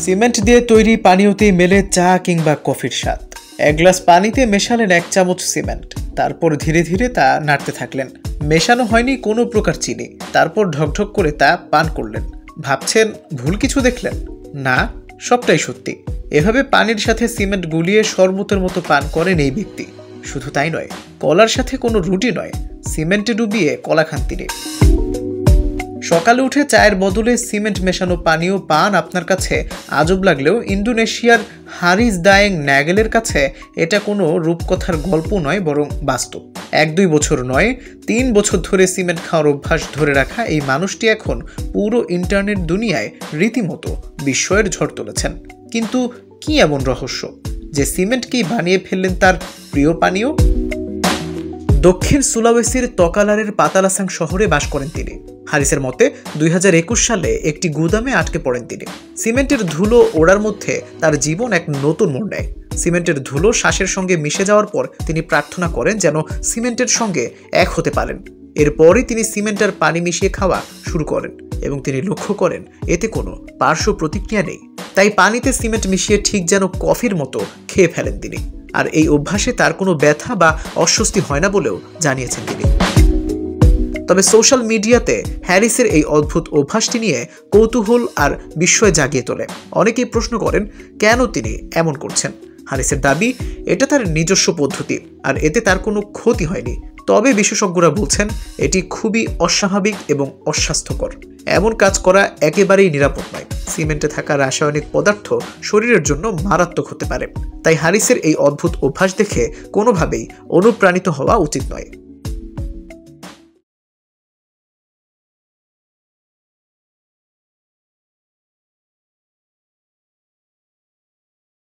Cement দিয়ে তৈরি পানীয়তেই মেলে চা কিংবা কফির স্বাদ। এক গ্লাস পানিতে মেশালেন 1 চামচ সিমেন্ট, তারপর ধীরে ধীরে তা নাড়তে থাকলেন। মেশানো হয়নি কোনো প্রকার চিনি। তারপর ঢকঢক করে তা পান করলেন। ভাবছেন ভুল কিছু দেখলেন? না, সবটাই সত্যি। এভাবে পানির সাথে সিমেন্ট গুলিয়ে শরবতের মতো পান করেন এই ব্যক্তি। শুধু তাই নয়, কলার সাথে কোনো রুটি নয়, সিমেন্টে ডুবিয়ে কলা খান তিনি। সকালে উঠে চায়ের বদলে সিমেন্ট মেশানো পানীয় পান আপনার কাছে আজব লাগলেও ইন্দোনেশিয়ার হারিস দায়েং ন্যাগেলের কাছে এটা কোনো রূপকথার গল্প নয়, বরং বাস্তব। 1-2 বছর নয়, 3 বছর ধরে সিমেন্ট খাওয়ার অভ্যাস ধরে রাখা এই মানুষটি এখন পুরো ইন্টারনেট দুনিয়ায় রীতিমতো বিস্ময়ের ঝড় তুলেছেন। কিন্তু কি এমন রহস্য যে সিমেন্টকেই বানিয়ে ফেললেন তার প্রিয় পানীয়? দক্ষিণ সুলাওয়েসির তকালারের পাতালাসাং শহরে বাস করেন তিনি। হারিসের মতে 2021 সালে একটি গুদামে আটকে পড়েন তিনি। সিমেন্টের ধুলো ওড়ার মধ্যে তার জীবন এক নতুন মোড় নেয়। সিমেন্টের ধুলো শ্বাসের সঙ্গে মিশে যাওয়ার পর তিনি প্রার্থনা করেন যেন সিমেন্টের সঙ্গে এক হতে পারেন। এরপরই তিনি সিমেন্ট আর পানি মিশিয়ে খাওয়া শুরু করেন এবং তিনি লক্ষ্য করেন এতে কোনো পার্শ্ব প্রতিক্রিয়া নেই। তাই পানিতে সিমেন্ট মিশিয়ে ঠিক যেন কফির মতো খেয়ে ফেলেন তিনি। আর এই অভ্যাসে তার কোনো ব্যথা বা অস্বস্তি হয় না বলেও জানিয়েছেন তিনি। তবে সোশ্যাল মিডিয়াতে হ্যারিসের এই অদ্ভুত অভ্যাসটি নিয়ে কৌতূহল আর বিস্ময় জাগিয়ে তোলে। অনেকেই প্রশ্ন করেন কেন তিনি এমন করছেন। হ্যারিসের দাবি এটা তার নিজস্ব পদ্ধতি আর এতে তার কোনো ক্ষতি হয়নি। তবে বিশেষজ্ঞরা বলছেন এটি খুবই অস্বাভাবিক এবং অস্বাস্থ্যকর। এমন কাজ করা একেবারেই নিরাপদ নয়। সিমেন্টে থাকা রাসায়নিক পদার্থ শরীরের জন্য মারাত্মক হতে পারে। তাই হ্যারিসের এই অদ্ভুত অভ্যাস দেখে কোনোভাবেই অনুপ্রাণিত হওয়া উচিত নয়।